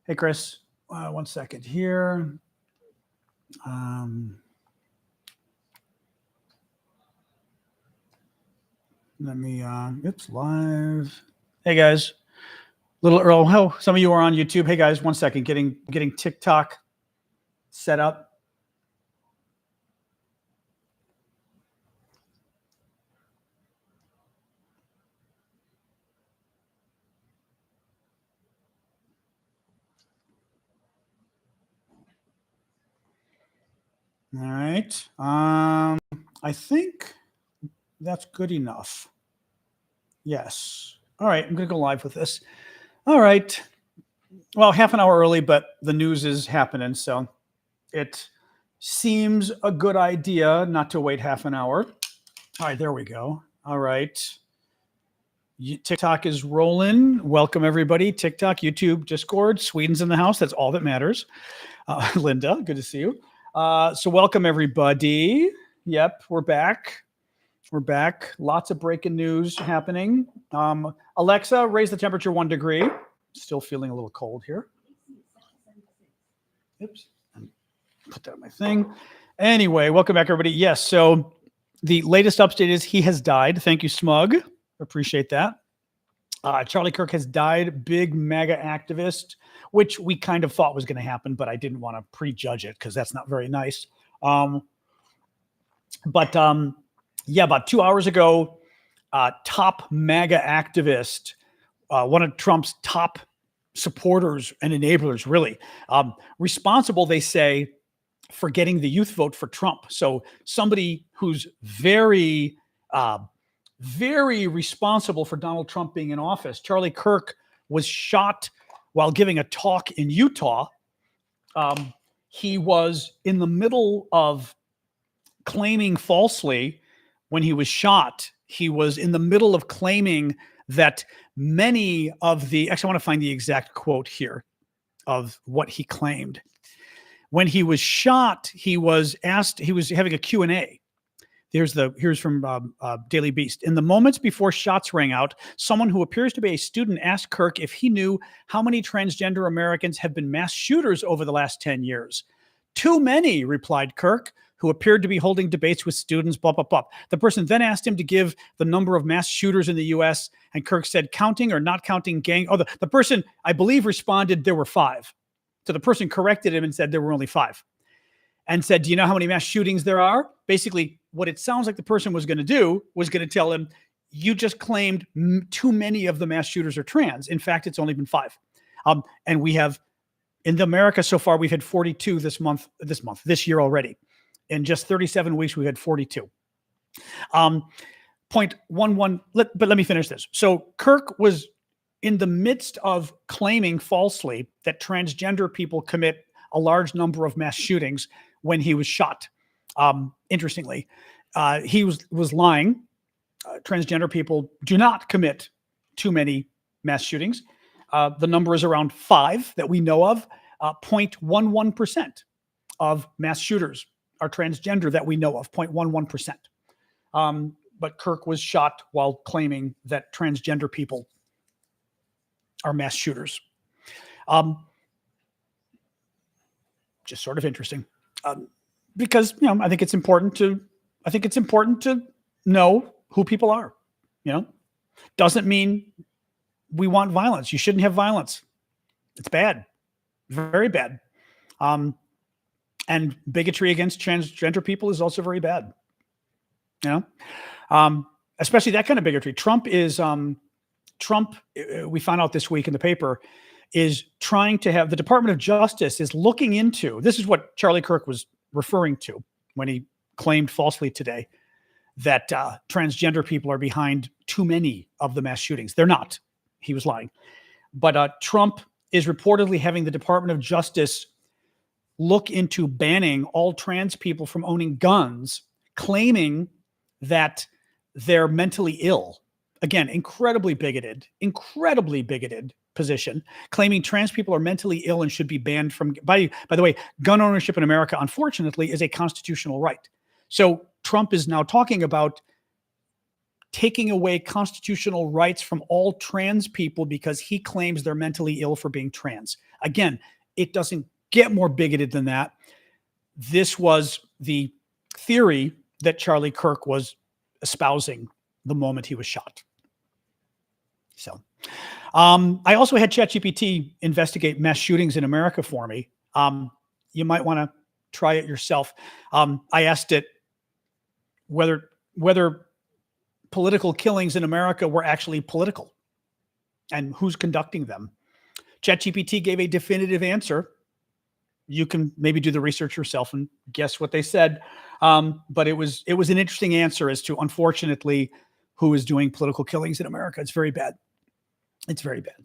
Hey, Chris, 1 second here. Let me, oops, live. Hey, guys. Little Earl, how some of you are on YouTube. Hey, guys, 1 second, getting TikTok set up. All right. I think that's good enough. Yes. All right. I'm going to go live with this. All right. Well, half an hour early, but the news is happening. So it seems a good idea not to wait half an hour. All right. There we go. All right. TikTok is rolling. Welcome, everybody. TikTok, YouTube, Discord. Sweden's in the house. That's all that matters. Linda, good to see you. So welcome, everybody. Yep, we're back. We're back. Lots of breaking news happening. Alexa, raise the temperature 1 degree. Still feeling a little cold here. Oops. Put that on my thing. Anyway, welcome back, everybody. Yes, so the latest update is he has died. Thank you, Smug. Appreciate that. Charlie Kirk has died. Big Maga activist, which we kind of thought was going to happen, but I didn't want to prejudge it because that's not very nice. Yeah, about 2 hours ago, top MAGA activist, one of Trump's top supporters and enablers, really, responsible, they say, for getting the youth vote for Trump. So somebody who's very, very responsible for Donald Trump being in office. Charlie Kirk was shot while giving a talk in Utah. He was in the middle of claiming falsely when he was shot. He was in the middle of claiming that many of the, actually, I want to find the exact quote here of what he claimed. When he was shot, he was asked, he was having a Q&A. Here's from Daily Beast. In the moments before shots rang out, someone who appears to be a student asked Kirk if he knew how many transgender Americans have been mass shooters over the last 10 years. Too many, replied Kirk, who appeared to be holding debates with students, blah, blah, blah. The person then asked him to give the number of mass shooters in the U.S., and Kirk said, counting or not counting gang. Oh, the person, I believe, responded, there were 5. So the person corrected him and said there were only 5. And said, do you know how many mass shootings there are? Basically, what it sounds like the person was going to do was going to tell him, you just claimed too many of the mass shooters are trans. In fact, it's only been 5. And we have, in America so far, we've had 42 this year already. In just 37 weeks, we had 42. 0.11, but let me finish this. So Kirk was in the midst of claiming falsely that transgender people commit a large number of mass shootings when he was shot. Interestingly, he was lying. Transgender people do not commit too many mass shootings. The number is around 5 that we know of. 0.11% of mass shooters are transgender that we know of, 0.11%. But Kirk was shot while claiming that transgender people are mass shooters. Just sort of interesting. Because, I think it's important to know who people are. Doesn't mean we want violence. You shouldn't have violence. It's bad, very bad. And bigotry against transgender people is also very bad. Especially that kind of bigotry. Trump, we found out this week in the paper, is trying to have the Department of Justice is looking into, this is what Charlie Kirk was referring to when he claimed falsely today that transgender people are behind too many of the mass shootings. They're not. He was lying. But Trump is reportedly having the Department of Justice look into banning all trans people from owning guns, claiming that they're mentally ill. Again, incredibly bigoted position, claiming trans people are mentally ill and should be banned from, by the way, gun ownership in America, unfortunately, is a constitutional right. So Trump is now talking about taking away constitutional rights from all trans people because he claims they're mentally ill for being trans. Again, it doesn't get more bigoted than that. This was the theory that Charlie Kirk was espousing the moment he was shot. So, I also had ChatGPT investigate mass shootings in America for me. You might want to try it yourself. I asked it whether political killings in America were actually political and who's conducting them. ChatGPT gave a definitive answer. You can maybe do the research yourself and guess what they said. But it was an interesting answer as to, unfortunately, who is doing political killings in America. It's very bad. It's very bad.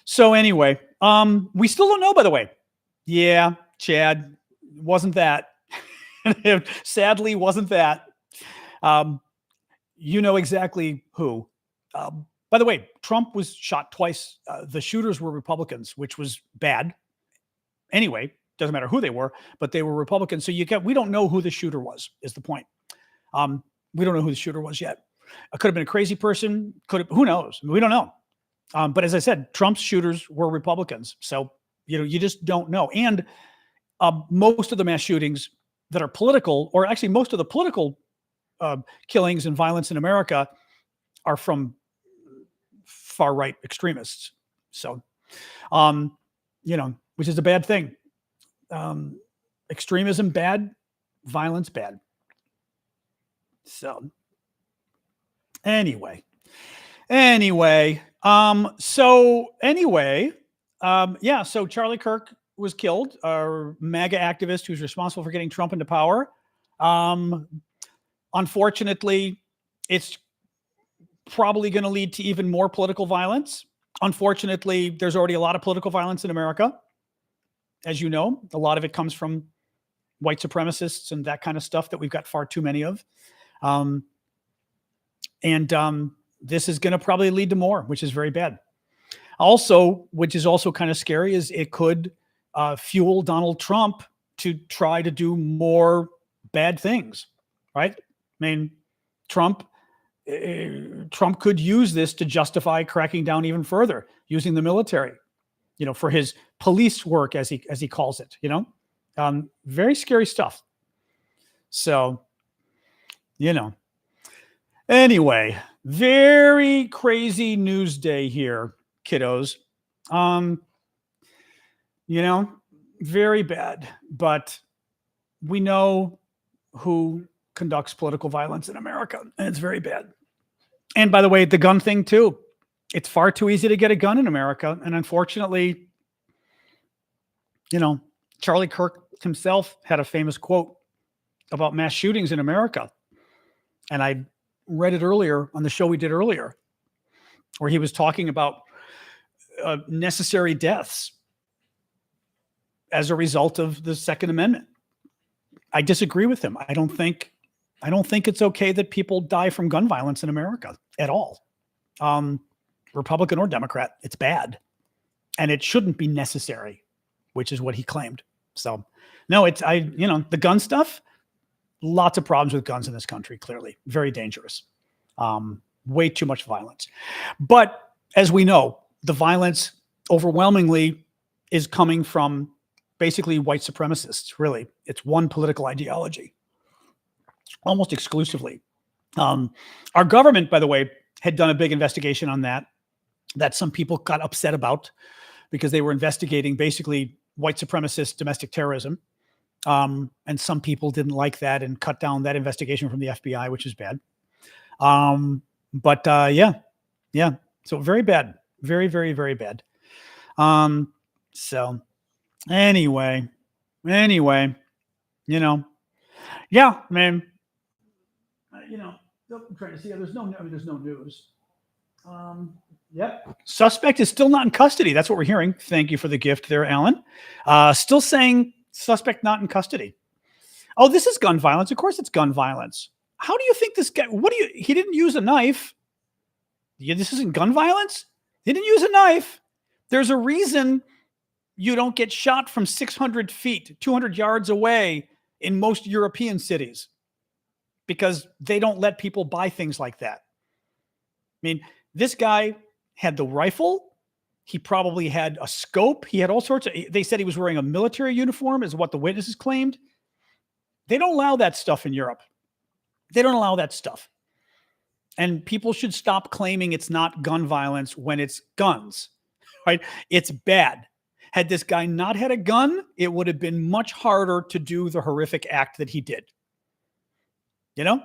So anyway, we still don't know, by the way. Yeah, Chad, wasn't that. Sadly, wasn't that. You know exactly who. By the way, Trump was shot twice. The shooters were Republicans, which was bad. Anyway, doesn't matter who they were, but they were Republicans. So we don't know who the shooter was, is the point. We don't know who the shooter was yet. It could have been a crazy person. Who knows? We don't know. But as I said, Trump's shooters were Republicans. So, you just don't know. And most of the mass shootings that are political, or actually most of the political killings and violence in America are from far-right extremists. So, which is a bad thing. Extremism bad, violence bad. So anyway, so Charlie Kirk was killed, a MAGA activist who's responsible for getting Trump into power. Unfortunately, it's probably going to lead to even more political violence. Unfortunately, there's already a lot of political violence in America. As you know, a lot of it comes from white supremacists and that kind of stuff that we've got far too many of. This is going to probably lead to more, which is very bad. Also, which is also kind of scary, is it could fuel Donald Trump to try to do more bad things, right? I mean, Trump could use this to justify cracking down even further, using the military, for his police work, as he calls it, very scary stuff. So, anyway, very crazy news day here, kiddos. Very bad, but we know who conducts political violence in America, and it's very bad. And by the way, the gun thing too. It's far too easy to get a gun in America. And unfortunately, Charlie Kirk himself had a famous quote about mass shootings in America. And I read it earlier on the show we did earlier, where he was talking about necessary deaths as a result of the Second Amendment. I disagree with him. I don't think it's okay that people die from gun violence in America at all. Republican or Democrat, it's bad. And it shouldn't be necessary, which is what he claimed. So no, the gun stuff, lots of problems with guns in this country, clearly. Very dangerous. Way too much violence. But as we know, the violence overwhelmingly is coming from basically white supremacists, really. It's one political ideology, almost exclusively. Our government, by the way, had done a big investigation on that some people got upset about because they were investigating basically white supremacist domestic terrorism. And some people didn't like that and cut down that investigation from the FBI, which is bad. Yeah. So very bad. Very, very, very bad. So anyway, yeah, man, I'm trying to see. There's no news. Yep. Suspect is still not in custody. That's what we're hearing. Thank you for the gift there, Alan. Still saying suspect not in custody. Oh, this is gun violence. Of course it's gun violence. How do you think this guy, he didn't use a knife. Yeah, this isn't gun violence. He didn't use a knife. There's a reason you don't get shot from 600 feet, 200 yards away in most European cities, because they don't let people buy things like that. mean, this guy had the rifle. He probably had a scope. He had all sorts of, they said he was wearing a military uniform is what the witnesses claimed. They don't allow that stuff in Europe. They don't allow that stuff. And people should stop claiming it's not gun violence when it's guns, right? It's bad. Had this guy not had a gun, it would have been much harder to do the horrific act that he did. You know?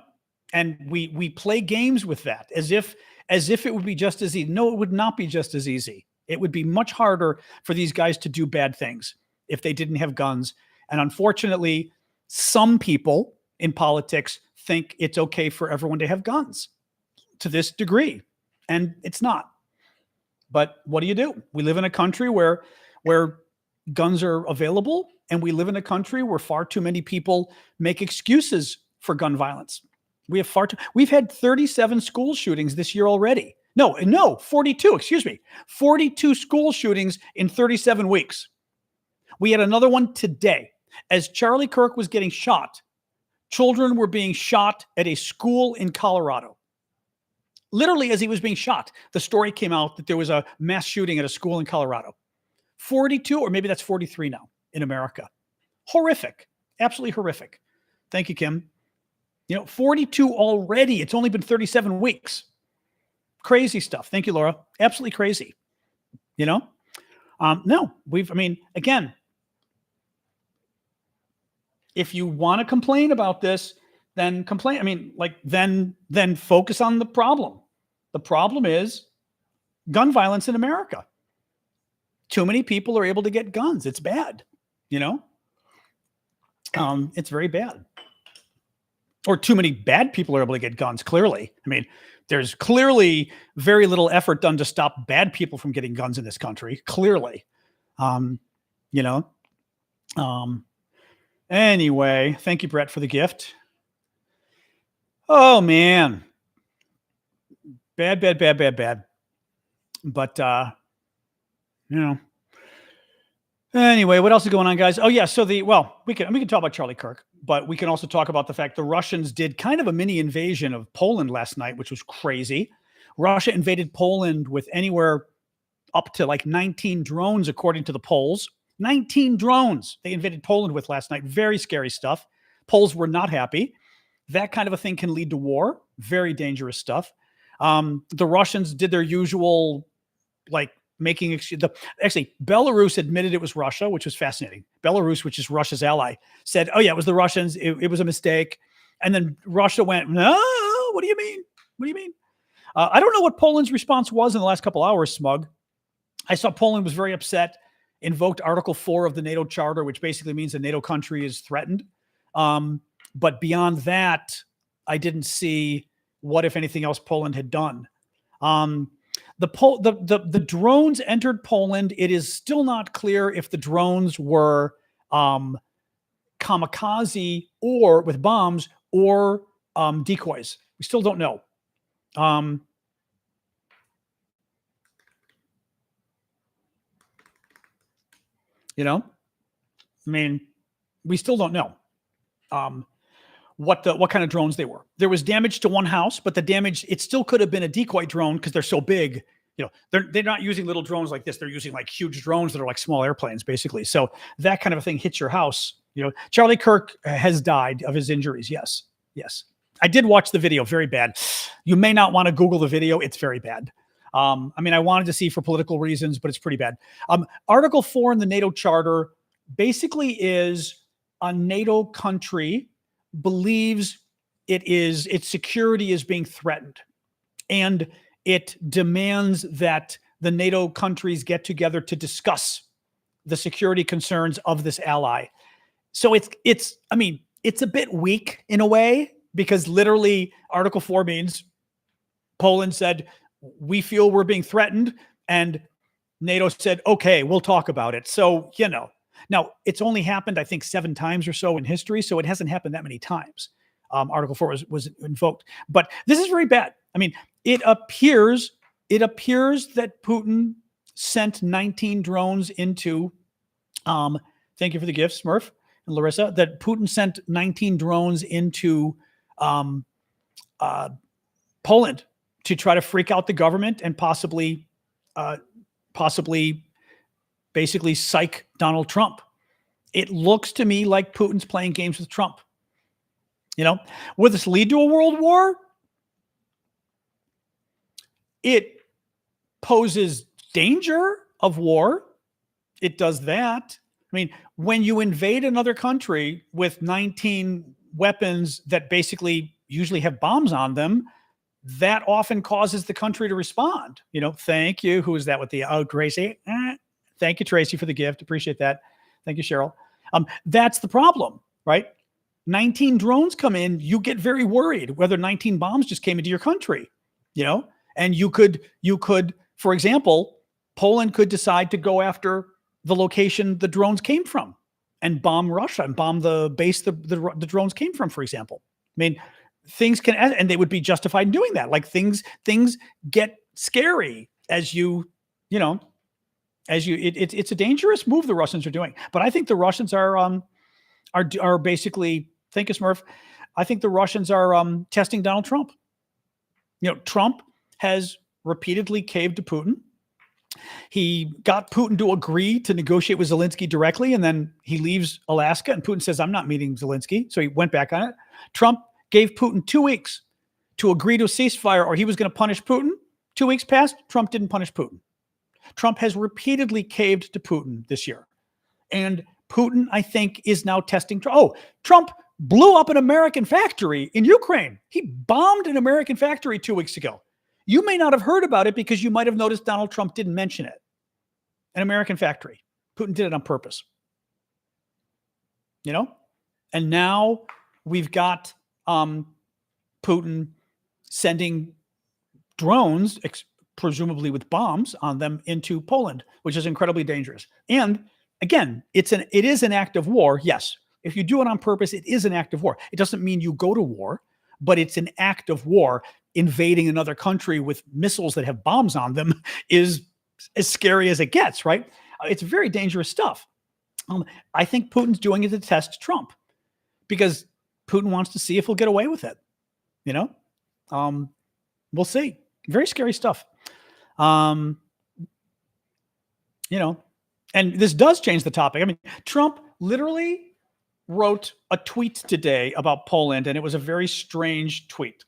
And we play games with that as if it would be just as easy. No, it would not be just as easy. It would be much harder for these guys to do bad things if they didn't have guns. And unfortunately, some people in politics think it's okay for everyone to have guns to this degree, and it's not. But what do you do? We live in a country where guns are available, and we live in a country where far too many people make excuses for gun violence. We've had 37 school shootings this year already. No, 42, excuse me. 42 school shootings in 37 weeks. We had another one today. As Charlie Kirk was getting shot, children were being shot at a school in Colorado. Literally, as he was being shot, the story came out that there was a mass shooting at a school in Colorado. 42, or maybe that's 43 now in America. Horrific. Absolutely horrific. Thank you, Kim. 42 already. It's only been 37 weeks. Crazy stuff. Thank you, Laura. Absolutely crazy. No, again, if you want to complain about this, then complain. Then focus on the problem. The problem is gun violence in America. Too many people are able to get guns. It's bad. It's very bad. Or too many bad people are able to get guns, clearly. There's clearly very little effort done to stop bad people from getting guns in this country, clearly. Anyway, thank you, Brett, for the gift. Oh, man. Bad. But, anyway, what else is going on, guys? Oh, yeah. So we can talk about Charlie Kirk, but we can also talk about the fact the Russians did kind of a mini invasion of Poland last night, which was crazy. Russia invaded Poland with anywhere up to like 19 drones, according to the polls. 19 drones they invaded Poland with last night. Very scary stuff. Poles were not happy. That kind of a thing can lead to war. Very dangerous stuff. The Russians did their usual, actually, Belarus admitted it was Russia, which was fascinating. Belarus, which is Russia's ally, said, oh, yeah, it was the Russians. It was a mistake. And then Russia went, no, what do you mean? What do you mean? I don't know what Poland's response was in the last couple hours, Smug. I saw Poland was very upset, invoked Article 4 of the NATO Charter, which basically means a NATO country is threatened. But beyond that, I didn't see what, if anything else, Poland had done. The drones entered Poland. It is still not clear if the drones were kamikaze or with bombs or decoys. We still don't know. We still don't know what kind of drones they were. There was damage to one house, but it still could have been a decoy drone because they're so big. They're not using little drones like this. They're using like huge drones that are like small airplanes, basically. So that kind of a thing hits your house. Charlie Kirk has died of his injuries. Yes. I did watch the video. Very bad. You may not want to Google the video. It's very bad. I wanted to see for political reasons, but it's pretty bad. Article 4 in the NATO Charter basically is a NATO country believes its security is being threatened, and it demands that the NATO countries get together to discuss the security concerns of this ally. So it's a bit weak in a way, because literally Article 4 means Poland said, we feel we're being threatened, and NATO said, okay, we'll talk about it. So, now it's only happened, I think, 7 times or so in history. So it hasn't happened that many times. Article 4 was invoked, but this is very bad. It appears that Putin sent 19 drones into, thank you for the gift, Smurf and Larissa, that Putin sent 19 drones into Poland to try to freak out the government and possibly basically psych Donald Trump. It looks to me like Putin's playing games with Trump. Will this lead to a world war? It poses danger of war. It does that. I mean, when you invade another country with 19 weapons that basically usually have bombs on them, that often causes the country to respond. Thank you. Who is that with the Tracy? Thank you, Tracy, for the gift. Appreciate that. Thank you, Cheryl. That's the problem, right? 19 drones come in, you get very worried whether 19 bombs just came into your country, and you could, for example, Poland could decide to go after the location the drones came from and bomb Russia and bomb the base the drones came from, for example. I mean, things can, and they would be justified in doing that. Like things get scary it's a dangerous move the Russians are doing. But I think the Russians are basically, thank you, Smurf. I think the Russians are testing Donald Trump. Trump has repeatedly caved to Putin. He got Putin to agree to negotiate with Zelensky directly, and then he leaves Alaska, and Putin says, I'm not meeting Zelensky. So he went back on it. Trump gave Putin 2 weeks to agree to a ceasefire, or he was going to punish Putin. 2 weeks passed. Trump didn't punish Putin. Trump has repeatedly caved to Putin this year. And Putin, I think, is now testing. Trump blew up an American factory in Ukraine. He bombed an American factory 2 weeks ago. You may not have heard about it because you might have noticed Donald Trump didn't mention it. An American factory. Putin did it on purpose. And now we've got Putin sending drones, presumably with bombs on them, into Poland, which is incredibly dangerous. And again, it is an act of war. Yes. If you do it on purpose, it is an act of war. It doesn't mean you go to war, but it's an act of war. Invading another country with missiles that have bombs on them is as scary as it gets, right? It's very dangerous stuff. I think Putin's doing it to test Trump because Putin wants to see if he'll get away with it. We'll see. Very scary stuff. And this does change the topic. I mean, Trump literally wrote a tweet today about Poland, and it was a very strange tweet.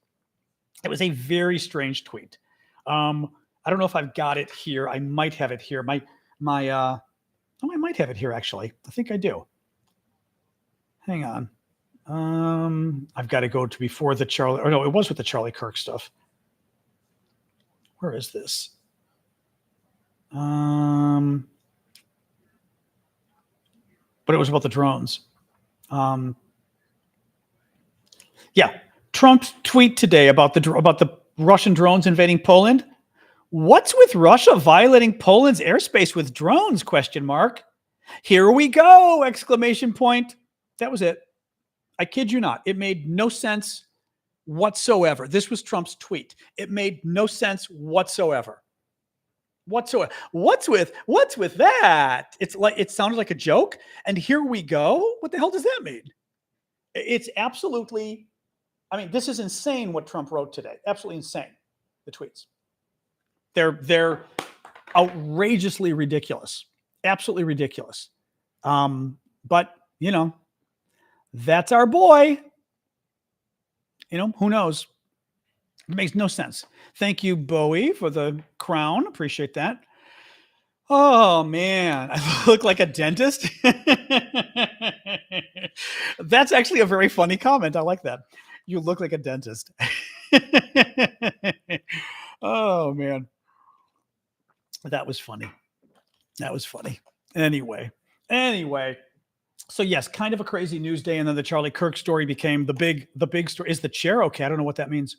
It was a very strange tweet. I don't know if I've got it here. I might have it here. I might have it here, actually. I think I do. Hang on. I've got to go to before the Charlie, or no, it was with the Charlie Kirk stuff. Where is this? But it was about the drones. Yeah. Trump's tweet today about the Russian drones invading Poland. What's with Russia violating Poland's airspace with drones? ? Here we go! ! That was it. I kid you not. It made no sense whatsoever. This was Trump's tweet. It made no sense whatsoever. What's with that? It sounded like a joke. And here we go. What the hell does that mean? It's absolutely, this is insane what Trump wrote today. Absolutely insane. The tweets. They're outrageously ridiculous. Absolutely ridiculous. But that's our boy. Who knows? It makes no sense. Thank you, Bowie, for the crown. Appreciate that. Oh, man. I look like a dentist. That's actually a very funny comment. I like that. You look like a dentist. Oh, man. That was funny. Anyway. So yes, kind of a crazy news day. And then the Charlie Kirk story became the big story. Is the chair okay? I don't know what that means.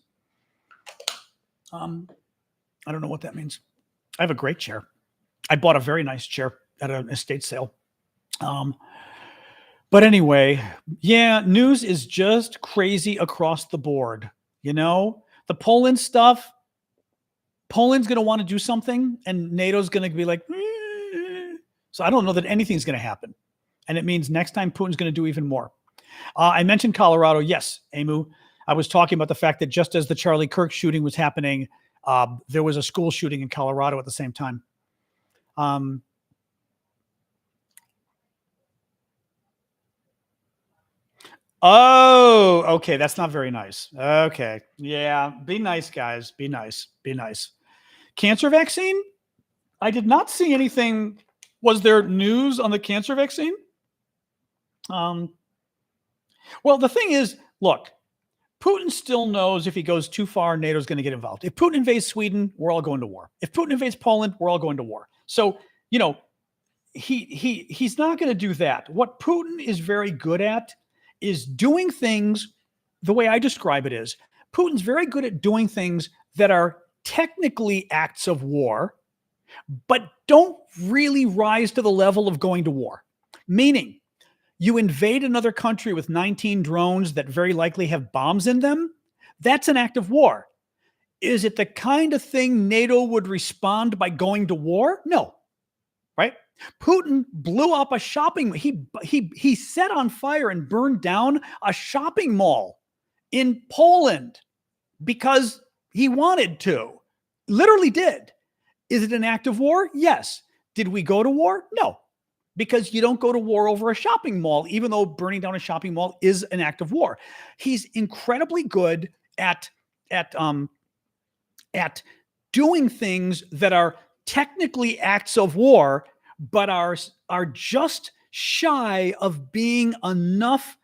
I don't know what that means. I have a great chair. I bought a very nice chair at an estate sale. But anyway, yeah, news is just crazy across the board. The Poland stuff, Poland's going to want to do something and NATO's going to be like, So I don't know that anything's going to happen. And it means next time Putin's going to do even more. I mentioned Colorado. Yes, Emu. I was talking about the fact that just as the Charlie Kirk shooting was happening, There was a school shooting in Colorado at the same time. Oh, okay. That's not very nice. Okay. Yeah. Be nice, guys. Be nice. Be nice. Cancer vaccine? I did not see anything. Was there news on the cancer vaccine? Well, the thing is, look, Putin still knows if he goes too far, NATO's going to get involved. If Putin invades Sweden, we're all going to war. If Putin invades Poland, we're all going to war. So, he's not going to do that. What Putin is very good at is doing things the way I describe it is Putin's very good at doing things that are technically acts of war, but don't really rise to the level of going to war. Meaning, you invade another country with 19 drones that very likely have bombs in them. That's an act of war. Is it the kind of thing NATO would respond by going to war? No. Right? Putin blew up a shopping. He set on fire and burned down a shopping mall in Poland because he wanted to. Literally did. Is it an act of war? Yes. Did we go to war? No. Because you don't go to war over a shopping mall, even though burning down a shopping mall is an act of war. He's incredibly good at doing things that are technically acts of war, but are just shy of being enough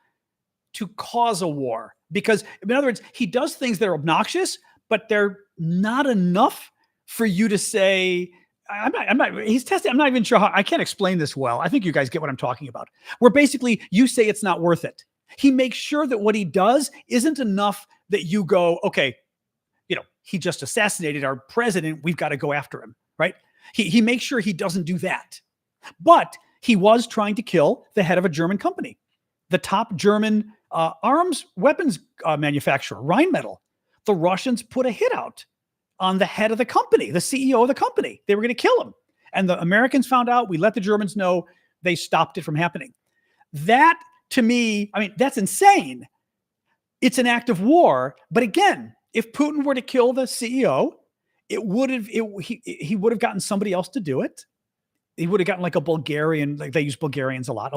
to cause a war. Because, in other words, he does things that are obnoxious, but they're not enough for you to say, he's testing. I'm not even sure how, I can't explain this well. I think you guys get what I'm talking about. Where basically you say it's not worth it. He makes sure that what he does isn't enough that you go, okay, he just assassinated our president. We've got to go after him, right? He makes sure he doesn't do that. But he was trying to kill the head of a German company, the top German arms weapons manufacturer, Rheinmetall. The Russians put a hit out on the head of the company, the CEO of the company. They were going to kill him. And the Americans found out. We let the Germans know. They stopped it from happening. That, to me, that's insane. It's an act of war. But again, if Putin were to kill the CEO, he would have gotten somebody else to do it. He would have gotten like a Bulgarian, like they use Bulgarians a lot,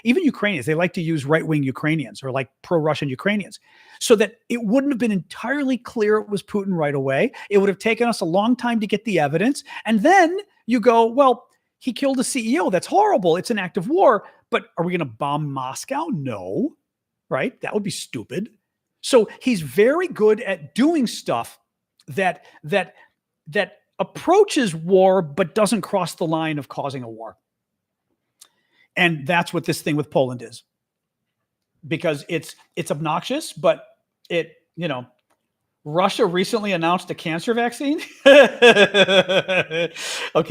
even Ukrainians. They like to use right-wing Ukrainians or like pro-Russian Ukrainians, so that it wouldn't have been entirely clear it was Putin right away. It would have taken us a long time to get the evidence. And then you go, well, he killed a CEO. That's horrible. It's an act of war. But are we going to bomb Moscow? No, right? That would be stupid. So he's very good at doing stuff that approaches war, but doesn't cross the line of causing a war. And that's what this thing with Poland is. Because it's obnoxious, but Russia recently announced a cancer vaccine. Okay,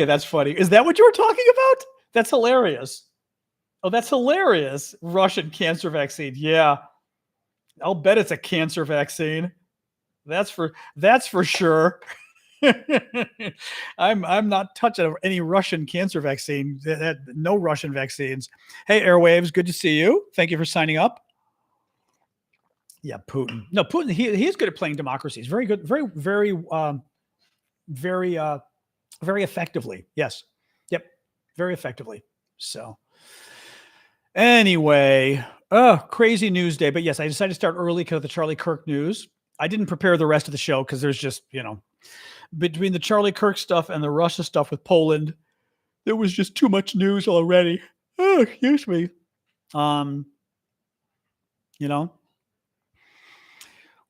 that's funny. Is that what you were talking about? That's hilarious. Oh, that's hilarious. Russian cancer vaccine. Yeah. I'll bet it's a cancer vaccine. That's for sure. I'm not touching any Russian cancer vaccine. No Russian vaccines. Hey, Airwaves, good to see you. Thank you for signing up. Yeah, Putin. No, Putin. He is good at playing democracies. Very good. Very effectively. Yes. Yep. Very effectively. So, anyway, crazy news day. But yes, I decided to start early because of the Charlie Kirk news. I didn't prepare the rest of the show because there's just between the Charlie Kirk stuff and the Russia stuff with Poland, there was just too much news already. Oh, excuse me.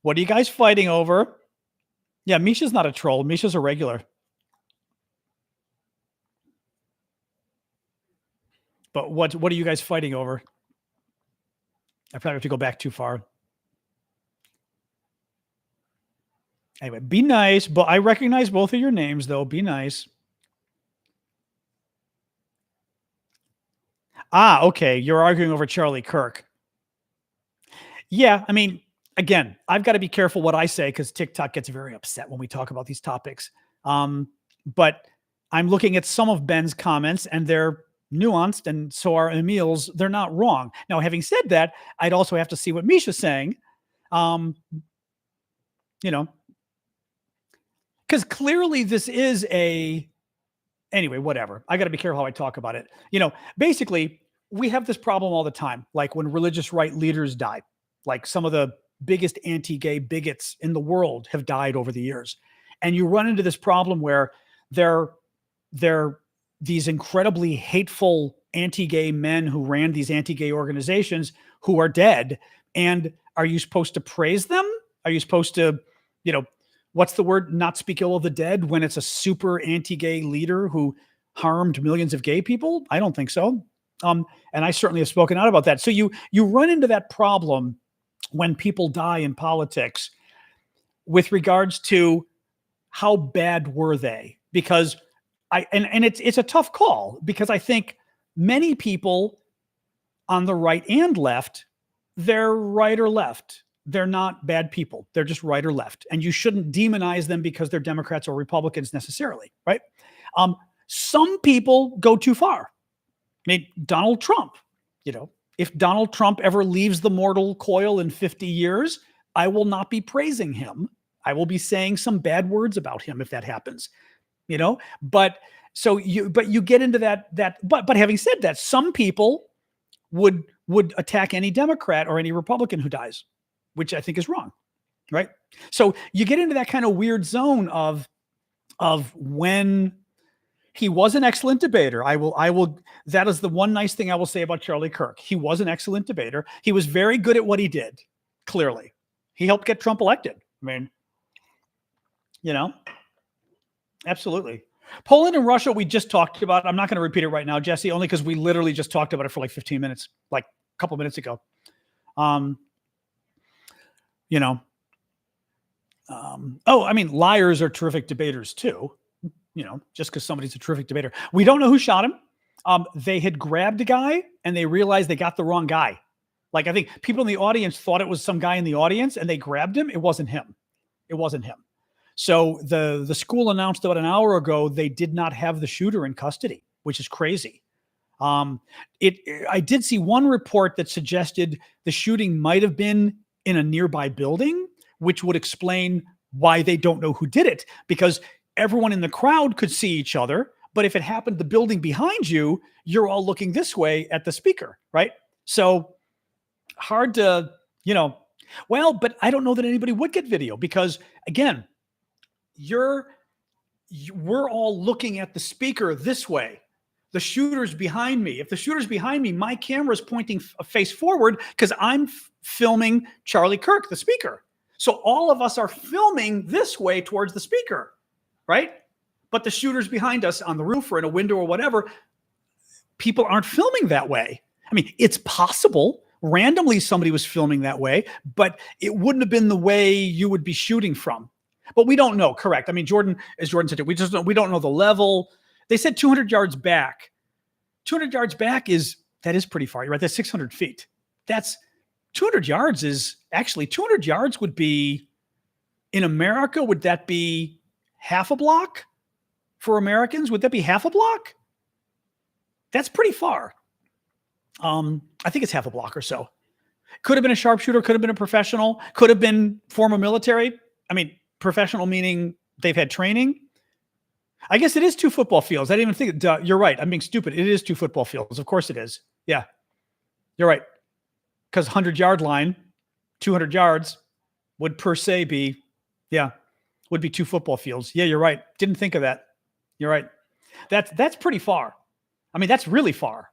What are you guys fighting over? Yeah, Misha's not a troll. Misha's a regular. But what are you guys fighting over? I probably have to go back too far. Anyway, be nice. But I recognize both of your names, though. Be nice. Okay. You're arguing over Charlie Kirk. Yeah, again, I've got to be careful what I say because TikTok gets very upset when we talk about these topics. But I'm looking at some of Ben's comments, and they're nuanced, and so are Emil's. They're not wrong. Now, having said that, I'd also have to see what Misha's saying. because clearly this is anyway, whatever. I got to be careful how I talk about it. Basically, we have this problem all the time. Like when religious right leaders die, like some of the biggest anti-gay bigots in the world have died over the years. And you run into this problem where they're these incredibly hateful anti-gay men who ran these anti-gay organizations who are dead. And are you supposed to praise them? Are you supposed to, what's the word? Not speak ill of the dead when it's a super anti-gay leader who harmed millions of gay people? I don't think so. And I certainly have spoken out about that. So you run into that problem when people die in politics with regards to how bad were they? Because it's a tough call, because I think many people on the right and left, they're right or left. They're not bad people. They're just right or left. And you shouldn't demonize them because they're Democrats or Republicans necessarily, right? Some people go too far. I mean, Donald Trump, if Donald Trump ever leaves the mortal coil in 50 years, I will not be praising him. I will be saying some bad words about him if that happens, but you get into but having said that, some people would attack any Democrat or any Republican who dies, which I think is wrong. Right. So you get into that kind of weird zone of when he was an excellent debater. I will, that is the one nice thing I will say about Charlie Kirk. He was an excellent debater. He was very good at what he did. Clearly, he helped get Trump elected. I mean, absolutely. Poland and Russia, we just talked about. I'm not going to repeat it right now, Jesse, only because we literally just talked about it for like 15 minutes, like a couple minutes ago. Liars are terrific debaters too. Just because somebody's a terrific debater. We don't know who shot him. They had grabbed a guy and they realized they got the wrong guy. Like, I think people in the audience thought it was some guy in the audience and they grabbed him. It wasn't him. So the school announced about an hour ago they did not have the shooter in custody, which is crazy. I did see one report that suggested the shooting might have been in a nearby building, which would explain why they don't know who did it, because everyone in the crowd could see each other. But if it happened the building behind you, you're all looking this way at the speaker, right? So hard to, but I don't know that anybody would get video because, again, we're all looking at the speaker this way. The shooter's behind me. If the shooter's behind me, my camera's pointing face forward because I'm filming Charlie Kirk, the speaker. So all of us are filming this way towards the speaker, right? But the shooter's behind us on the roof or in a window or whatever. People aren't filming that way. I mean, it's possible. Randomly, somebody was filming that way, but it wouldn't have been the way you would be shooting from. But we don't know. Correct. I mean, as Jordan said, we don't know the level. They said 200 yards back. 200 yards back is pretty far. You're right. That's 600 feet. That's 200 yards is actually 200 yards would be in America. Would that be half a block for Americans? Would that be half a block? That's pretty far. I think it's half a block or so. Could have been a sharpshooter, could have been a professional, could have been former military. I mean, professional meaning they've had training. I guess it is 2 football fields. I didn't even think, you're right. I'm being stupid. It is 2 football fields. Of course it is. Yeah, you're right. Because 100-yard line, 200 yards would per se be, would be 2 football fields. Yeah, you're right. Didn't think of that. You're right. That's pretty far. I mean, that's really far.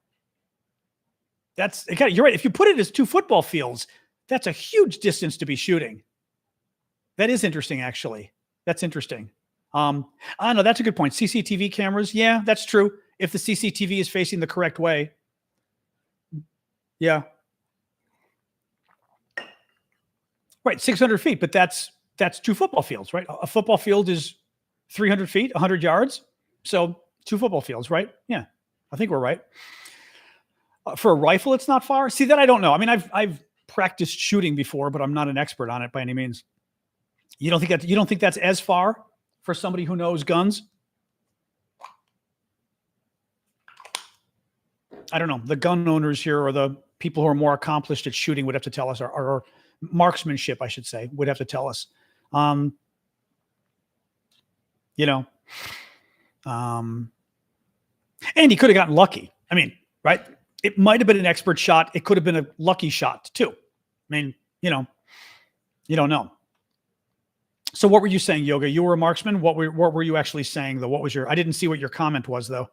You're right. If you put it as 2 football fields, that's a huge distance to be shooting. That is interesting, actually. That's interesting. I know that's a good point. CCTV cameras. Yeah, that's true. If the CCTV is facing the correct way. Yeah. Right. 600 feet, but that's 2 football fields, right? A football field is 300 feet, 100 yards. So 2 football fields, right? Yeah. I think we're right. For a rifle, it's not far. See, that I don't know. I mean, I've practiced shooting before, but I'm not an expert on it by any means. You don't think that's as far for somebody who knows guns? I don't know. The gun owners here or the people who are more accomplished at shooting would have to tell us, or marksmanship, I should say, would have to tell us. you know. And he could have gotten lucky. I mean, right? It might have been an expert shot. It could have been a lucky shot too. I mean, you don't know. So what were you saying, Yoga? You were a marksman. What were you actually saying though? What was I didn't see what your comment was though.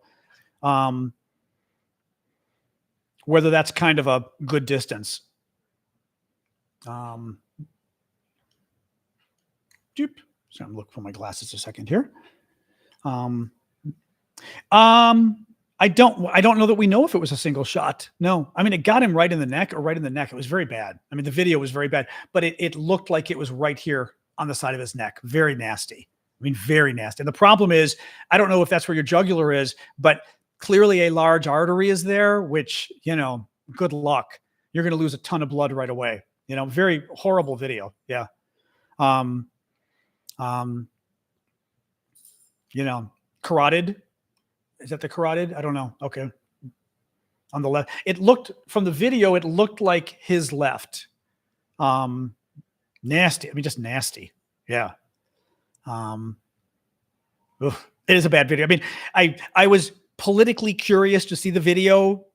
Whether that's kind of a good distance. So I'm looking for my glasses a second here. I don't know that we know if it was a single shot. No, I mean, it got him right in the neck. It was very bad. I mean, the video was very bad, but it looked like it was right here on the side of his neck. Very nasty. I mean, very nasty. And the problem is, I don't know if that's where your jugular is, but clearly a large artery is there, which, good luck. You're going to lose a ton of blood right away. Very horrible video. Yeah. Carotid. Is that the carotid? I don't know. Okay. On the left. It looked from the video, it looked like his left. Nasty. I mean, just nasty. Yeah. It is a bad video. I mean, I was politically curious to see the video.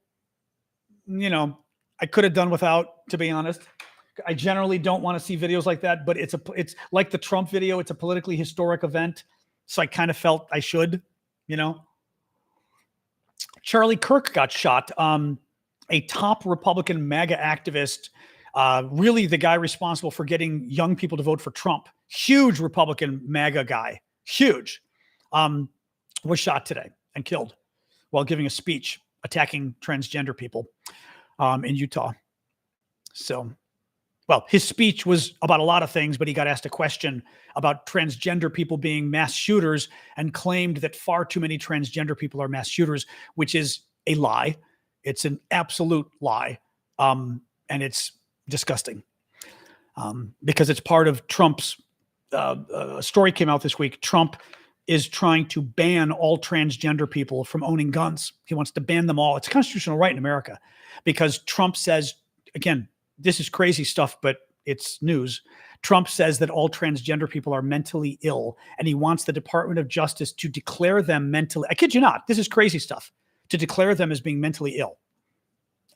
I could have done without, to be honest. I generally don't want to see videos like that, but it's like the Trump video. It's a politically historic event. So I kind of felt I should, Charlie Kirk got shot. A top Republican MAGA activist, really the guy responsible for getting young people to vote for Trump. Huge Republican MAGA guy, huge, was shot today and killed while giving a speech attacking transgender people in Utah. So, well, his speech was about a lot of things, but he got asked a question about transgender people being mass shooters and claimed that far too many transgender people are mass shooters, which is a lie. It's an absolute lie. And it's disgusting because it's part of Trump's a story came out this week. Trump is trying to ban all transgender people from owning guns. He wants to ban them all. It's a constitutional right in America because Trump says, again, this is crazy stuff, but it's news. Trump says that all transgender people are mentally ill, and he wants the Department of Justice to declare them mentally. I kid you not. This is crazy stuff. To declare them as being mentally ill,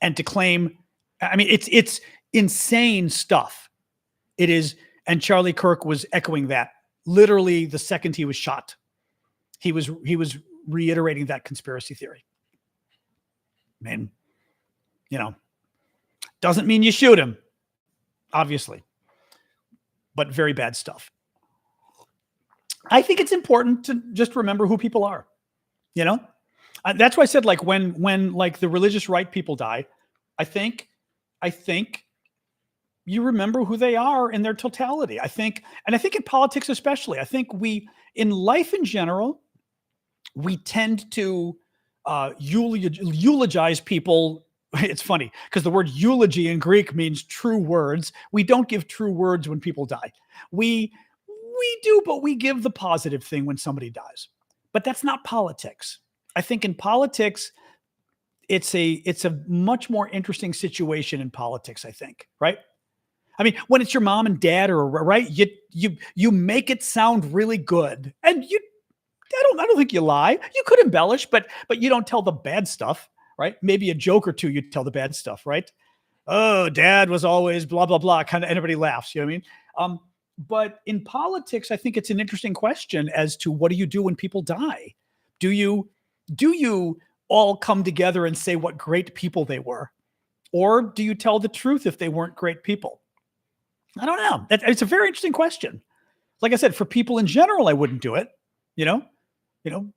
and to claim. I mean, it's insane stuff. It is, and Charlie Kirk was echoing that. Literally, the second he was shot, he was reiterating that conspiracy theory. Man, doesn't mean you shoot him, obviously, but very bad stuff. I think it's important to just remember who people are, That's why I said, like, when like the religious right people die, I think you remember who they are in their totality. I think in politics especially, I think in life in general, we tend to eulogize people. It's funny because the word eulogy in Greek means true words. We don't give true words when people die. We do, but we give the positive thing when somebody dies. But that's not politics. I think in politics, it's a much more interesting situation in politics, I think, right? I mean, when it's your mom and dad, or right, you make it sound really good, and I don't think you lie. You could embellish, but you don't tell the bad stuff, right? Maybe a joke or two, you tell the bad stuff, right? Oh, dad was always blah blah blah. Kind of, everybody laughs. You know what I mean? But in politics, I think it's an interesting question as to what do you do when people die? Do you all come together and say what great people they were, or do you tell the truth if they weren't great people? I don't know. It's a very interesting question. Like I said, for people in general, I wouldn't do it.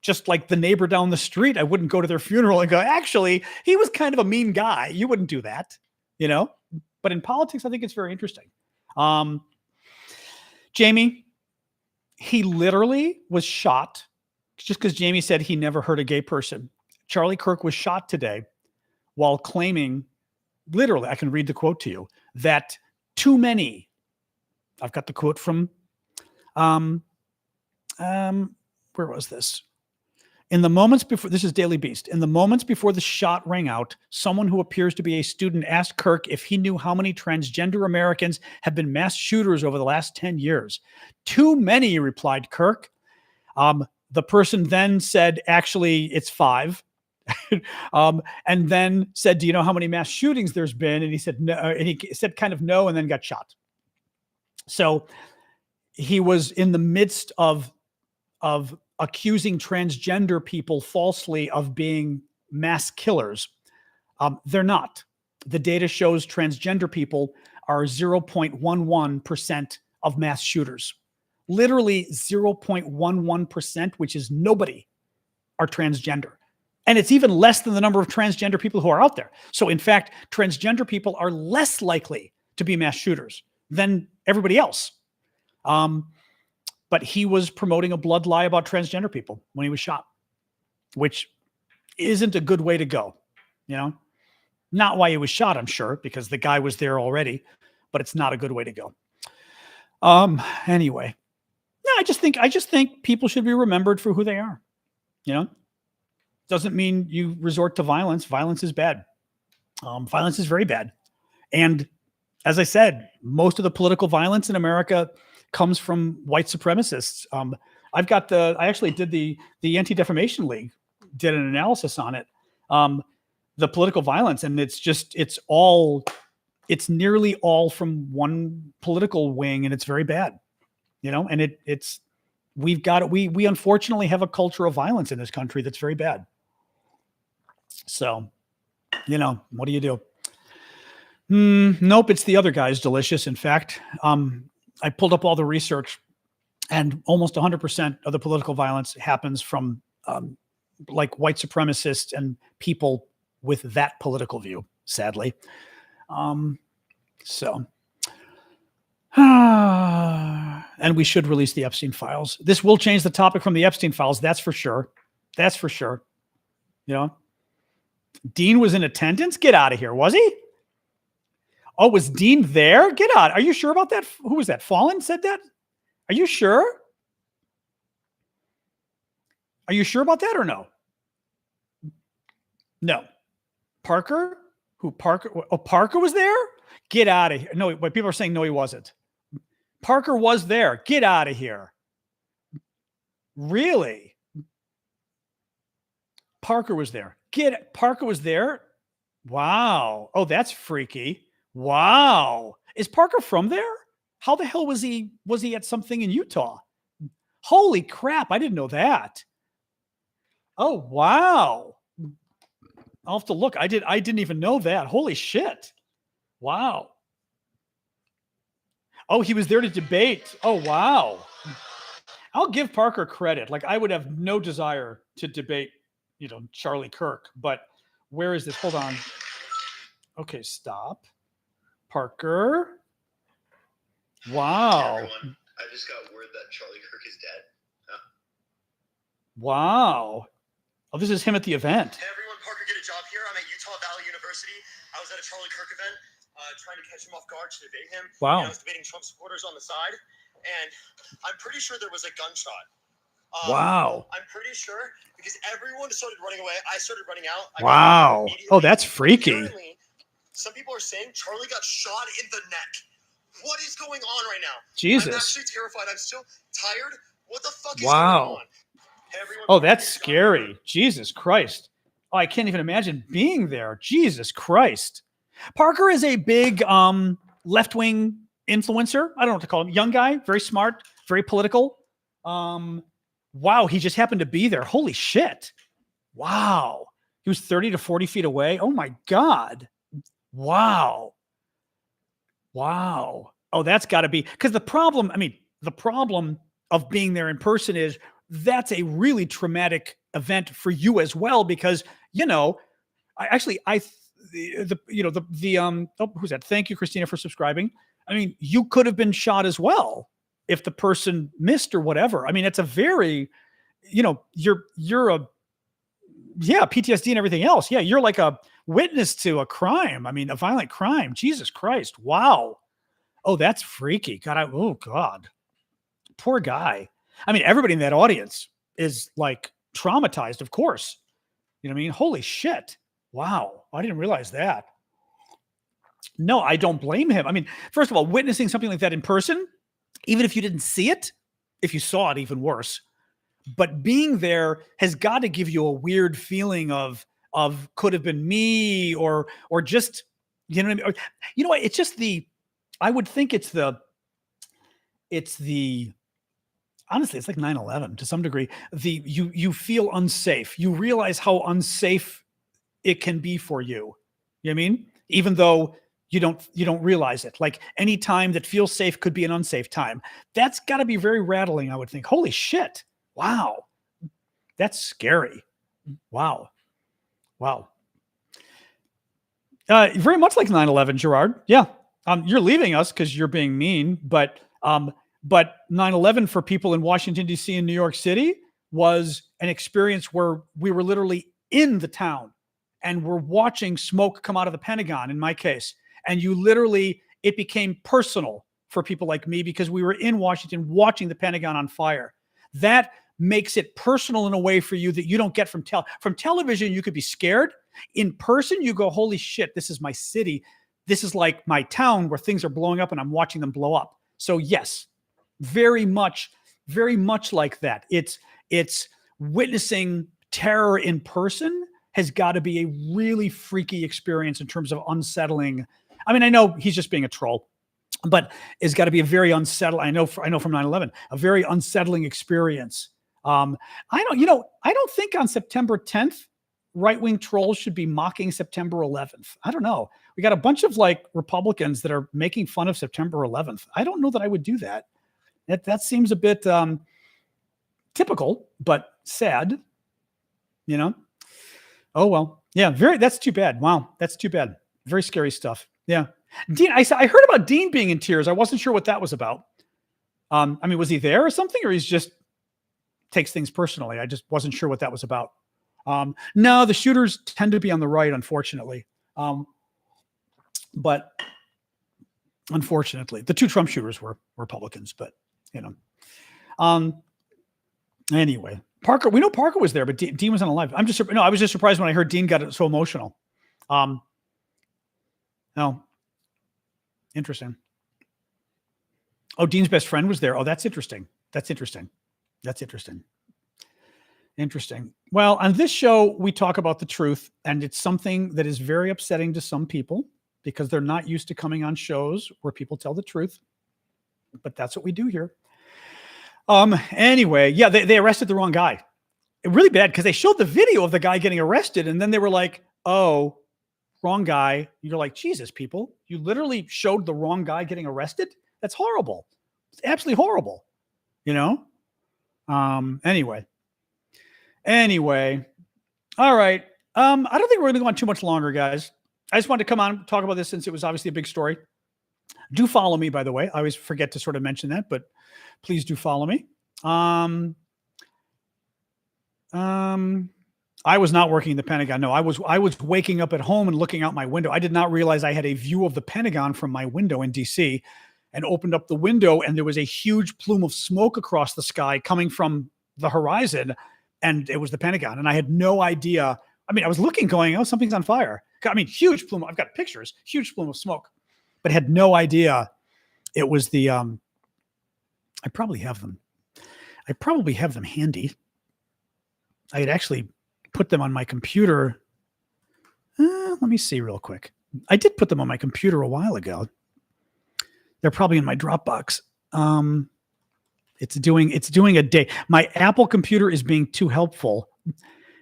Just like the neighbor down the street, I wouldn't go to their funeral and go, actually, he was kind of a mean guy. You wouldn't do that, But in politics, I think it's very interesting. Jamie, he literally was shot just because Jamie said he never hurt a gay person. Charlie Kirk was shot today while claiming, literally, I can read the quote to you, that too many, I've got the quote from, where was this? In the moments before, this is Daily Beast. In the moments before the shot rang out, someone who appears to be a student asked Kirk if he knew how many transgender Americans have been mass shooters over the last 10 years. Too many, replied Kirk. The person then said, actually, it's 5. And then said, do you know how many mass shootings there's been? And he said, no. And he said kind of no, and then got shot. So he was in the midst of accusing transgender people falsely of being mass killers. They're not. The data shows transgender people are 0.11% of mass shooters. Literally 0.11%, which is nobody, are transgender. And it's even less than the number of transgender people who are out there. So in fact, transgender people are less likely to be mass shooters than everybody else. But he was promoting a blood lie about transgender people when he was shot, which isn't a good way to go, you know? Not why he was shot, I'm sure, because the guy was there already, but it's not a good way to go. Anyway, no, I just think people should be remembered for who they are. You know, doesn't mean you resort to violence. Violence is bad. Violence is very bad. And as I said, most of the political violence in America comes from white supremacists. I actually did the Anti-Defamation League, did an analysis on it. The political violence, and it's nearly all from one political wing, and it's very bad, you know, and we unfortunately have a culture of violence in this country that's very bad. So, you know, what do you do? Nope. It's the other guy's delicious. In fact, I pulled up all the research, and almost 100% of the political violence happens from, like white supremacists and people with that political view, sadly. And we should release the Epstein files. This will change the topic from the Epstein files. That's for sure. That's for sure. You know, Dean was in attendance. Get out of here. Was he? Oh, was Dean there? Get out. Are you sure about that? Who was that? Fallon said that? Are you sure? Are you sure about that or no? No. Parker? Who Parker? Oh, Parker was there? Get out of here. No, but people are saying no, he wasn't. Parker was there. Get out of here. Really? Parker was there. Parker was there? Wow. Oh, that's freaky. Wow. Is Parker from there? How the hell was he at something in Utah? Holy crap. I didn't know that. Oh, wow. I'll have to look. I didn't even know that. Holy shit. Wow. Oh, he was there to debate. Oh, wow. I'll give Parker credit. Like, I would have no desire to debate, you know, Charlie Kirk, but where is this? Hold on. Okay, stop. Parker. Wow. Hey everyone, I just got word that Charlie Kirk is dead. Wow. Oh, this is him at the event. Hey everyone, Parker, get a job here. I'm at Utah Valley University. I was at a Charlie Kirk event, trying to catch him off guard to debate him. Wow. I was debating Trump supporters on the side, and I'm pretty sure there was a gunshot. Wow. I'm pretty sure because everyone started running away. I started running out. Wow. Oh, that's freaky. Apparently, some people are saying Charlie got shot in the neck. What is going on right now? Jesus. I'm actually terrified. I'm still tired. What the fuck is Wow. going on? Hey, everyone, Oh, that's scary. Jesus Christ. Oh, I can't even imagine being there. Jesus Christ. Parker is a big left-wing influencer. I don't know what to call him. Young guy, very smart, very political. Wow, he just happened to be there. Holy shit. Wow. He was 30 to 40 feet away. Oh my God. Wow. Wow. Oh, that's got to be, because the problem of being there in person is that's a really traumatic event for you as well, because, you know, who's that? Thank you, Christina, for subscribing. I mean, you could have been shot as well if the person missed or whatever. I mean, it's a very, you know, PTSD and everything else. Yeah. You're like a witness to a crime. I mean, a violent crime. Jesus Christ. Wow. Oh, that's freaky. God. Oh God. Poor guy. I mean, everybody in that audience is like traumatized, of course. You know what I mean? Holy shit. Wow. I didn't realize that. No, I don't blame him. I mean, first of all, witnessing something like that in person, even if you didn't see it, if you saw it, even worse. but being there has got to give you a weird feeling of could have been me or just, you know what I mean? Or, you know what? It's just I would think it's the, honestly, it's like 9/11 to some degree. You feel unsafe. You realize how unsafe it can be for you. You know what I mean? Even though you don't realize it. Like any time that feels safe could be an unsafe time. That's got to be very rattling, I would think. Holy shit. Wow. That's scary. Wow. Wow. Very much like 9/11, Gerard. Yeah. You're leaving us because you're being mean, but 9/11 for people in Washington, D.C. and New York City was an experience where we were literally in the town and we're watching smoke come out of the Pentagon, in my case. And it became personal for people like me because we were in Washington watching the Pentagon on fire. That makes it personal in a way for you that you don't get from television. You could be scared. In person, you go, holy shit, this is my city. This is like my town where things are blowing up and I'm watching them blow up. So yes, very much like that. It's witnessing terror in person has got to be a really freaky experience in terms of unsettling. I mean, I know he's just being a troll, but it's got to be a very unsettling. I know from 9/11, a very unsettling experience. I don't think on September 10th, right-wing trolls should be mocking September 11th. I don't know. We got a bunch of like Republicans that are making fun of September 11th. I don't know that I would do that. That seems a bit typical, but sad, you know? Oh, well, yeah, that's too bad. Wow. That's too bad. Very scary stuff. Yeah. Dean, I heard about Dean being in tears. I wasn't sure what that was about. I mean, was he there or something, or he's just takes things personally? I just wasn't sure what that was about. No, the shooters tend to be on the right, unfortunately. But unfortunately, the two Trump shooters were Republicans, but you know, anyway, Parker, we know Parker was there, but Dean was on live. I was just surprised when I heard Dean got so emotional. No, interesting. Oh, Dean's best friend was there. Oh, that's interesting. Interesting. Well, on this show, we talk about the truth, and it's something that is very upsetting to some people because they're not used to coming on shows where people tell the truth. But that's what we do here. Anyway, yeah, they arrested the wrong guy. Really bad because they showed the video of the guy getting arrested, and then they were like, "Oh, wrong guy." You're like, Jesus, people, you literally showed the wrong guy getting arrested. That's horrible. It's absolutely horrible. You know. Anyway. All right. I don't think we're going to go on too much longer, guys. I just wanted to come on and talk about this since it was obviously a big story. Do follow me, by the way. I always forget to sort of mention that, but please do follow me. I was not working in the Pentagon. No, I was waking up at home and looking out my window. I did not realize I had a view of the Pentagon from my window in DC, and opened up the window, and there was a huge plume of smoke across the sky coming from the horizon, and it was the Pentagon. And I had no idea. I mean, I was looking going, oh, something's on fire. I mean, huge plume. I've got pictures, huge plume of smoke, but had no idea it was the, I probably have them handy. I had actually put them on my computer. Let me see real quick. I did put them on my computer a while ago. They're probably in my Dropbox. It's doing a date. My Apple computer is being too helpful,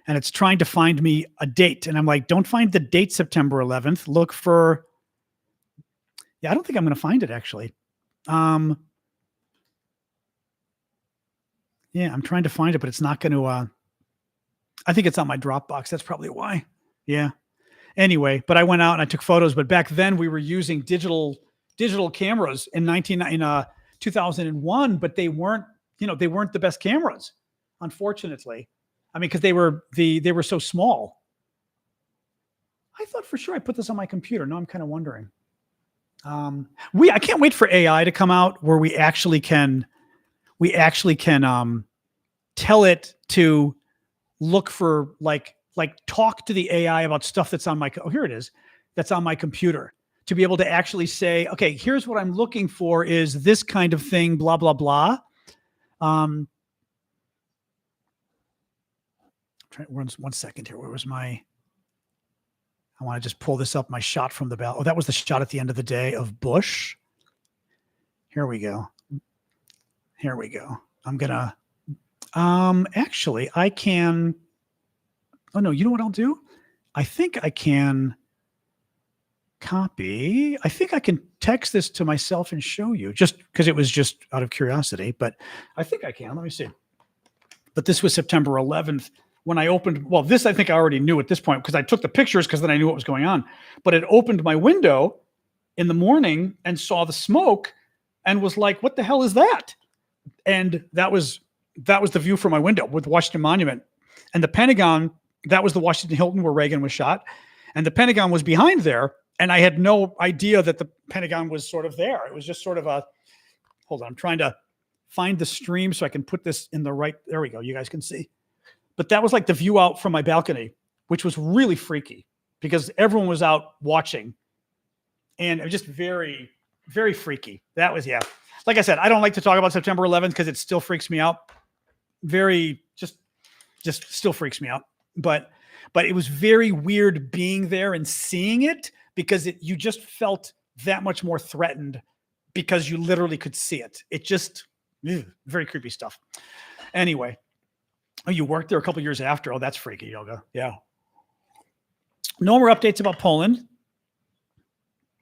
and it's trying to find me a date. And I'm like, don't find the date September 11th. Look for. Yeah, I don't think I'm going to find it actually. Yeah, I'm trying to find it, but it's not going to. I think it's on my Dropbox. That's probably why. Yeah. Anyway, but I went out and I took photos. But back then we were using digital cameras in 2001, but they weren't the best cameras, unfortunately. I mean, because they were so small. I thought for sure I put this on my computer. Now I'm kind of wondering. I can't wait for AI to come out where we actually can tell it to look for like talk to the AI about stuff that's on that's on my computer, to be able to actually say, okay, here's what I'm looking for is this kind of thing, blah, blah, blah. one second here. Where was my? I want to just pull this up. My shot from the ballot. Oh, that was the shot at the end of the day of Bush. Here we go. Here we go. I'm gonna. Actually, I can. Oh no, you know what I'll do? I think I can copy. I think I can text this to myself and show you, just because it was just out of curiosity. But I think I can. Let me see. But this was September 11th when I opened. Well, this I think I already knew at this point because I took the pictures because then I knew what was going on. But it opened my window in the morning and saw the smoke and was like, "What the hell is that?" And that was the view from my window with Washington Monument and the Pentagon. That was the Washington Hilton where Reagan was shot. And the Pentagon was behind there. And I had no idea that the Pentagon was sort of there. It was just sort of a, hold on, I'm trying to find the stream so I can put this in the right, there we go. You guys can see. But that was like the view out from my balcony, which was really freaky because everyone was out watching. And it was just very, very freaky. That was, yeah. Like I said, I don't like to talk about September 11th because it still freaks me out. Very, just still freaks me out. But it was very weird being there and seeing it because you just felt that much more threatened because you literally could see it. It just, very creepy stuff. Anyway, oh, you worked there a couple years after. Oh, that's freaky, Yoga. Yeah. No more updates about Poland.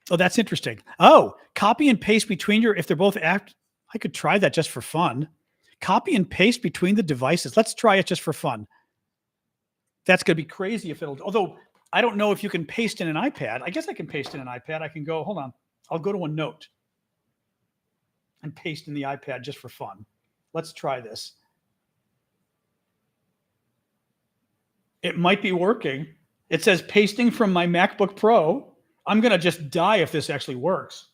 Oh, that's interesting. Oh, copy and paste between if they're both I could try that just for fun. Copy and paste between the devices. Let's try it just for fun. That's going to be crazy if although I don't know if you can paste in an iPad. I guess I can paste in an iPad. I can go, hold on. I'll go to a note and paste in the iPad just for fun. Let's try this. It might be working. It says pasting from my MacBook Pro. I'm going to just die if this actually works.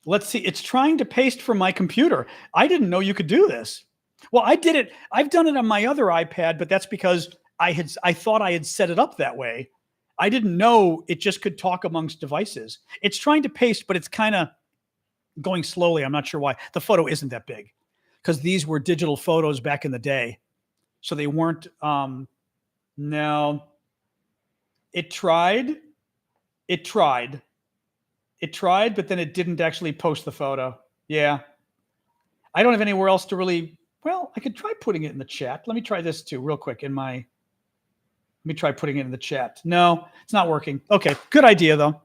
Let's see. It's trying to paste from my computer. I didn't know you could do this. Well, I did it. I've done it on my other iPad, but that's because I thought I had set it up that way. I didn't know it just could talk amongst devices. It's trying to paste, but it's kind of going slowly. I'm not sure why. The photo isn't that big because these were digital photos back in the day. So they weren't, no. It tried, but then it didn't actually post the photo. Yeah. I don't have anywhere else to really, well, I could try putting it in the chat. Let me try this too real quick let me try putting it in the chat. No, it's not working. Okay, good idea though.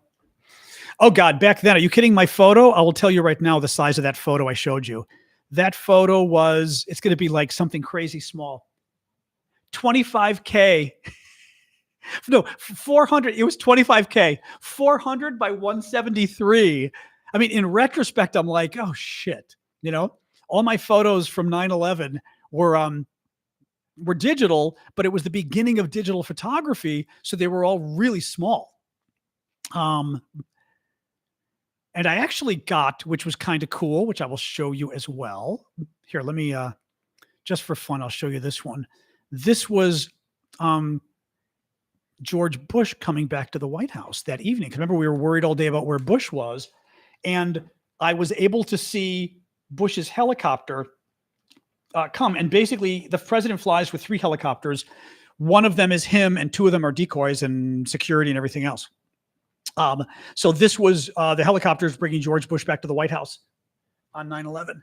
Oh God, back then, are you kidding? My photo, I will tell you right now the size of that photo I showed you. That photo it's going to be like something crazy small. 25K. No, 400. It was 25K. 400 by 173. I mean, in retrospect, I'm like, oh shit. You know, all my photos from 9/11 were digital, but it was the beginning of digital photography, so they were all really small. And I actually got, which was kind of cool, which I will show you as well. Here, let me just for fun, I'll show you this one. This was George Bush coming back to the White House that evening. Remember, we were worried all day about where Bush was, and I was able to see Bush's helicopter come. And basically, the president flies with 3 helicopters. One of them is him, and 2 of them are decoys and security and everything else. So this was the helicopters bringing George Bush back to the White House on 9/11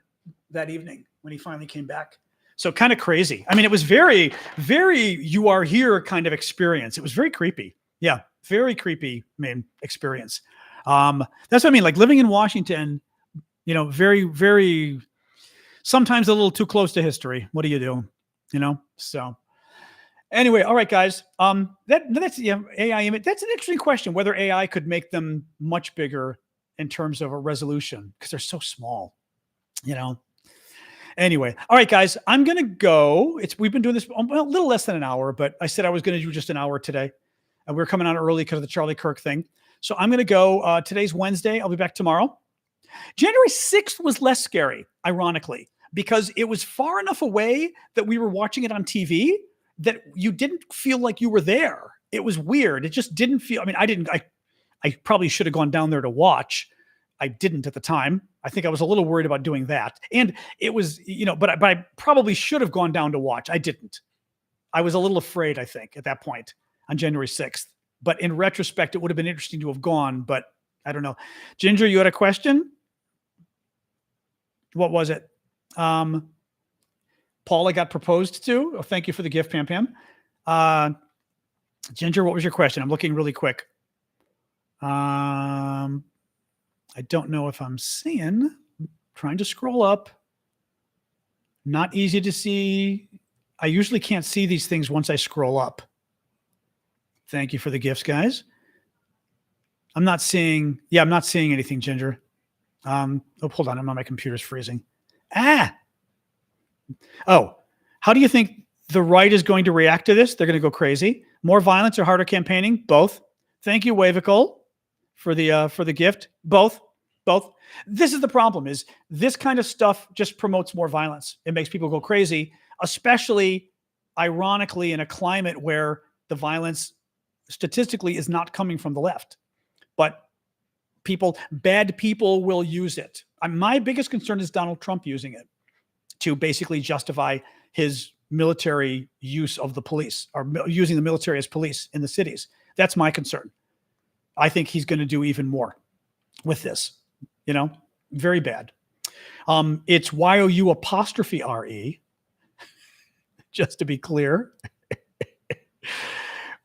that evening when he finally came back. So kind of crazy. I mean, it was very, very you are here kind of experience. It was very creepy. Yeah, very creepy experience. That's what I mean. Like living in Washington, you know, very, very, sometimes a little too close to history. What do you do? You know? So anyway, all right, guys. That's AI image. That's an interesting question, whether AI could make them much bigger in terms of a resolution, because they're so small, you know. Anyway, all right, guys, I'm going to go. We've been doing this a little less than an hour, but I said I was going to do just an hour today. And we're coming on early because of the Charlie Kirk thing. So I'm going to go. Today's Wednesday. I'll be back tomorrow. January 6th was less scary, ironically, because it was far enough away that we were watching it on TV that you didn't feel like you were there. It was weird. It just didn't feel, I mean, I probably should have gone down there to watch. I didn't at the time. I think I was a little worried about doing that. And it was, you know, but I probably should have gone down to watch. I didn't. I was a little afraid, I think, at that point on January 6th. But in retrospect, it would have been interesting to have gone, but I don't know. Ginger, you had a question? What was it? Paula got proposed to. Oh, thank you for the gift, Pam Pam. Ginger, what was your question? I'm looking really quick. I don't know if I'm seeing. Trying to scroll up. Not easy to see. I usually can't see these things once I scroll up. Thank you for the gifts, guys. I'm not seeing anything, Ginger. Oh, hold on. My computer's freezing. Oh, how do you think the right is going to react to this? They're going to go crazy. More violence or harder campaigning? Both. Thank you, Wavical, for the gift. Both. This is the problem, is this kind of stuff just promotes more violence. It makes people go crazy, especially, ironically, in a climate where the violence statistically is not coming from the left. But bad people will use it. My biggest concern is Donald Trump using it to basically justify his military use of the police, or using the military as police in the cities. That's my concern. I think he's going to do even more with this. Very bad. It's YOU''RE. Just to be clear.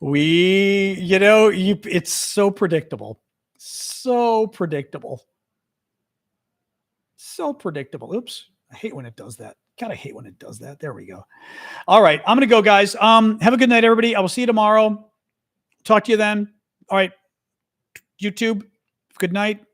It's so predictable. So predictable. Oops. I hate when it does that. Gotta hate when it does that. There we go. All right. I'm going to go, guys. Have a good night, everybody. I will see you tomorrow. Talk to you then. All right. YouTube. Good night.